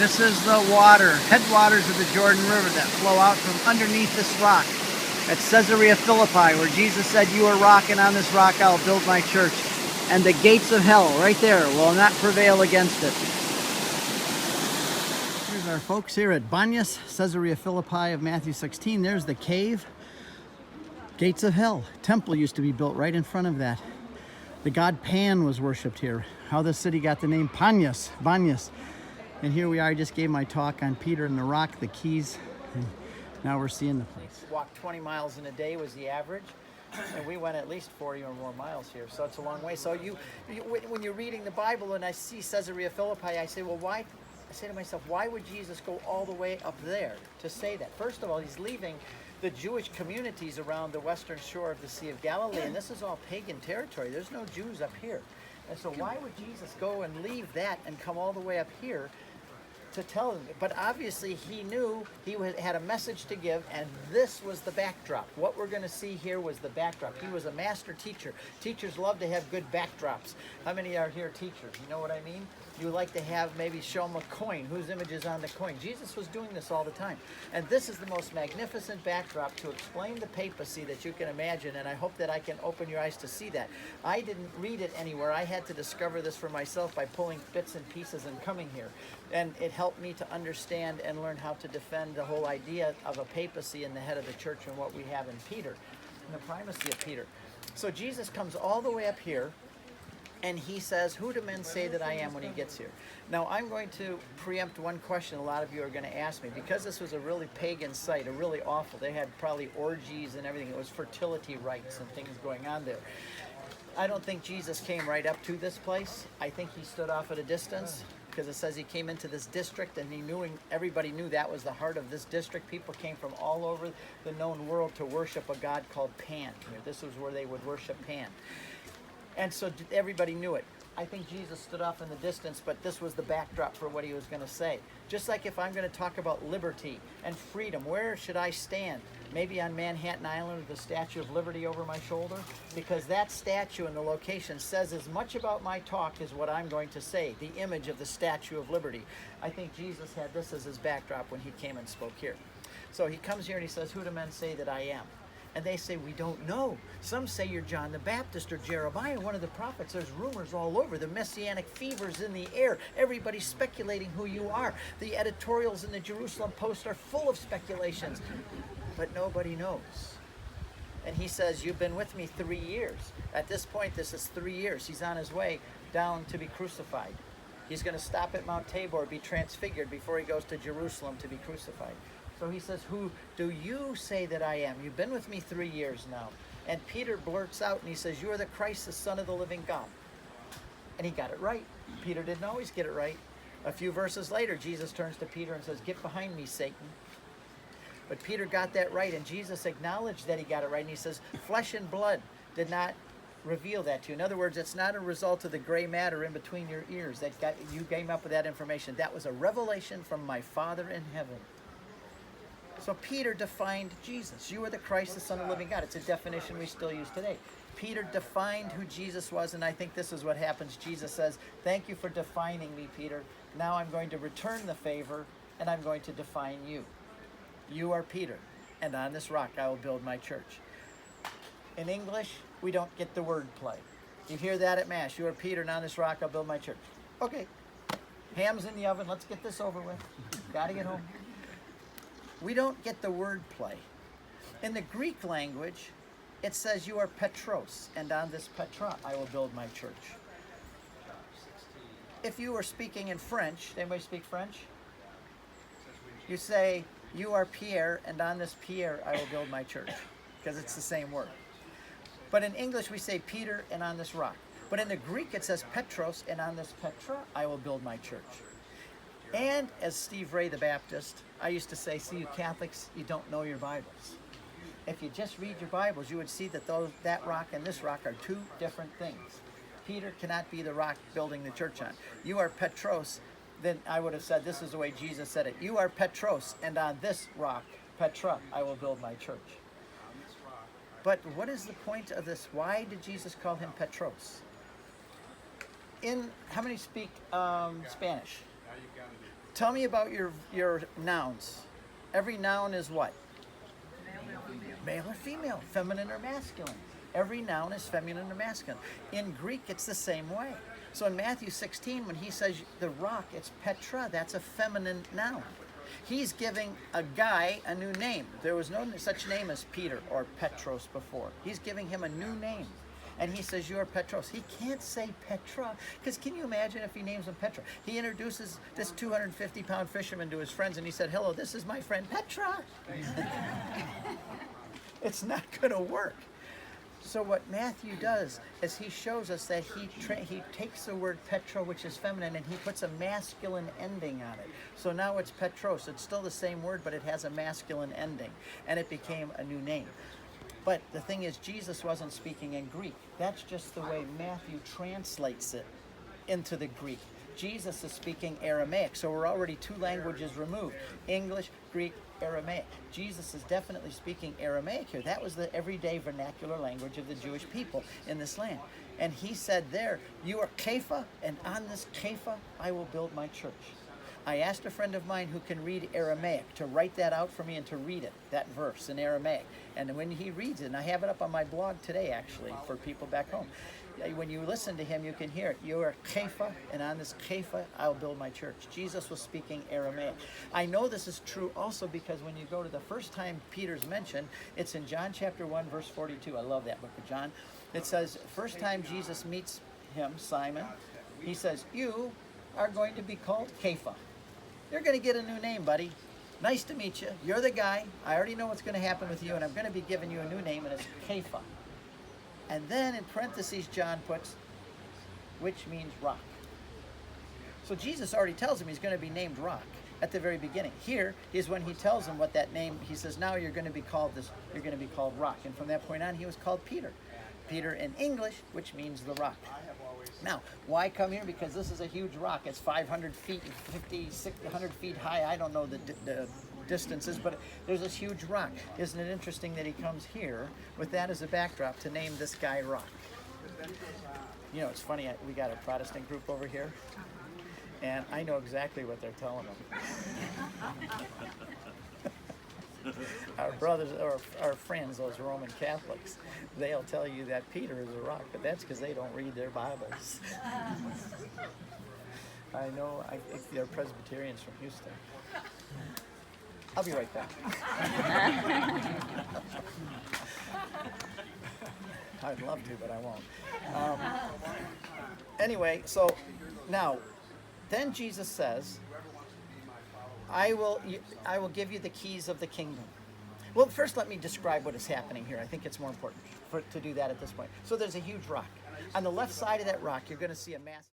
This is the water, headwaters of the Jordan River that flow out from underneath this rock at Caesarea Philippi, where Jesus said, "You are rock, and on this rock I'll build my church, and the gates of hell," right there, "will not prevail against it." Here's our folks here at Banyas, Caesarea Philippi of Matthew 16. There's the cave. Gates of hell. Temple used to be built right in front of that. The god Pan was worshipped here. How the city got the name Banyas. And here we are. I just gave my talk on Peter and the rock, the keys, and now we're seeing the place. Walked 20 miles in a day was the average, and we went at least 40 or more miles here, so it's a long way. So when you're reading the Bible and I see Caesarea Philippi, I say, well, why? I say to myself, why would Jesus go all the way up there to say that? First of all, he's leaving the Jewish communities around the western shore of the Sea of Galilee, and this is all pagan territory. There's no Jews up here. And so why would Jesus go and leave that and come all the way up here to tell them? But obviously he knew he had a message to give, and this was the backdrop. What we're going to see here was the backdrop. He was a master teacher. Teachers love to have good backdrops. How many are here teachers? You know what I mean? You like to have, maybe show them a coin. Whose image is on the coin? Jesus was doing this all the time. And this is the most magnificent backdrop to explain the papacy that you can imagine, and I hope that I can open your eyes to see that. I didn't read it anywhere. I had to discover this for myself by pulling bits and pieces and coming here. And it helped me to understand and learn how to defend the whole idea of a papacy in the head of the church and what we have in Peter, and the primacy of Peter. So Jesus comes all the way up here, and he says, "Who do men say that I am?" when he gets here. Now, I'm going to preempt one question a lot of you are going to ask me. Because this was a really pagan site, a really awful, they had probably orgies and everything. It was fertility rites and things going on there. I don't think Jesus came right up to this place. I think he stood off at a distance, because it says he came into this district, and everybody knew that was the heart of this district. People came from all over the known world to worship a god called Pan. This was where they would worship Pan. And so everybody knew it. I think Jesus stood off in the distance, but this was the backdrop for what he was going to say. Just like if I'm going to talk about liberty and freedom, where should I stand? Maybe on Manhattan Island with the Statue of Liberty over my shoulder? Because that statue and the location says as much about my talk as what I'm going to say, the image of the Statue of Liberty. I think Jesus had this as his backdrop when he came and spoke here. So he comes here and he says, "Who do men say that I am?" And they say, "We don't know. Some say you're John the Baptist or Jeremiah, one of the prophets." There's rumors all over. The messianic fever's in the air. Everybody's speculating who you are. The editorials in the Jerusalem Post are full of speculations. But nobody knows. And he says, "You've been with me 3 years. At this point, this is 3 years. He's on his way down to be crucified. He's going to stop at Mount Tabor, be transfigured before he goes to Jerusalem to be crucified. So he says, "Who do you say that I am? You've been with me 3 years now." And Peter blurts out and he says, "You are the Christ, the Son of the living God." And he got it right. Peter didn't always get it right. A few verses later, Jesus turns to Peter and says, "Get behind me, Satan." But Peter got that right, and Jesus acknowledged that he got it right. And he says, "Flesh and blood did not reveal that to you." In other words, it's not a result of the gray matter in between your ears that you came up with that information. That was a revelation from my Father in heaven. So Peter defined Jesus. "You are the Christ, the Son of the living God." It's a definition we still use today. Peter defined who Jesus was, and I think this is what happens. Jesus says, "Thank you for defining me, Peter. Now I'm going to return the favor, and I'm going to define you. You are Peter, and on this rock I will build my church." In English, we don't get the word play. You hear that at Mass. "You are Peter, and on this rock I'll build my church." Okay, ham's in the oven. Let's get this over with. Got to get home. We don't get the word play. In the Greek language, it says, "You are Petros, and on this Petra I will build my church." If you were speaking in French, anybody speak French? You say, "You are Pierre, and on this Pierre I will build my church," because it's the same word. But in English, we say Peter, and on this rock. But in the Greek, it says Petros, and on this Petra I will build my church. And as Steve Ray the Baptist, I used to say, "See, you Catholics, you don't know your Bibles." If you just read your Bibles, you would see that that rock and this rock are two different things. Peter cannot be the rock building the church on. "You are Petros," then I would have said, this is the way Jesus said it. "You are Petros, and on this rock, Petra, I will build my church." But what is the point of this? Why did Jesus call him Petros? How many speak Spanish? Tell me about your nouns. Every noun is what? Male or female, feminine or masculine. Every noun is feminine or masculine. In Greek, it's the same way. So in Matthew 16, when he says the rock, it's Petra, that's a feminine noun. He's giving a guy a new name. There was no such name as Peter or Petros before. He's giving him a new name. And he says, you're Petros. He can't say Petra, because can you imagine if he names him Petra? He introduces this 250-pound fisherman to his friends, and he said, hello, this is my friend Petra. It's not going to work. So what Matthew does is he shows us that he takes the word Petra, which is feminine, and he puts a masculine ending on it. So now it's Petros. It's still the same word, but it has a masculine ending, and it became a new name. But the thing is, Jesus wasn't speaking in Greek. That's just the way Matthew translates it into the Greek. Jesus is speaking Aramaic, so we're already 2 languages removed. English, Greek, Aramaic. Jesus is definitely speaking Aramaic here. That was the everyday vernacular language of the Jewish people in this land. And he said there, you are Kepha, and on this Kepha I will build my church. I asked a friend of mine who can read Aramaic to write that out for me and to read it, that verse in Aramaic. And when he reads it, and I have it up on my blog today actually for people back home, when you listen to him, you can hear it. You are Kepha, and on this Kepha, I'll build my church. Jesus was speaking Aramaic. I know this is true also because when you go to the first time Peter's mentioned, it's in John chapter 1, verse 42. I love that book of John. It says, first time Jesus meets him, Simon, he says, you are going to be called Kepha. You're going to get a new name, buddy. Nice to meet you. You're the guy. I already know what's going to happen with you, and I'm going to be giving you a new name, and it's Kepha. And then in parentheses, John puts, which means rock. So Jesus already tells him he's going to be named Rock at the very beginning. Here is when he tells him what that name, he says, now you're going to be called this, you're going to be called Rock. And from that point on, he was called Peter. Peter in English, which means the rock. Now, why come here? Because this is a huge rock. It's 500 feet, 50, 600 feet high. I don't know the distances, but there's this huge rock. Isn't it interesting that he comes here with that as a backdrop to name this guy Rock? You know, it's funny, we got a Protestant group over here, and I know exactly what they're telling them. Our brothers, or our friends, those Roman Catholics, they'll tell you that Peter is a rock, but that's because they don't read their Bibles. I know, they're Presbyterians from Houston. I'll be right back. I'd love to, but I won't. Anyway, so now, then Jesus says, I will give you the keys of the kingdom. Well, first let me describe what is happening here. I think it's more important to do that at this point. So there's a huge rock. On the left side of that rock, you're going to see a massive...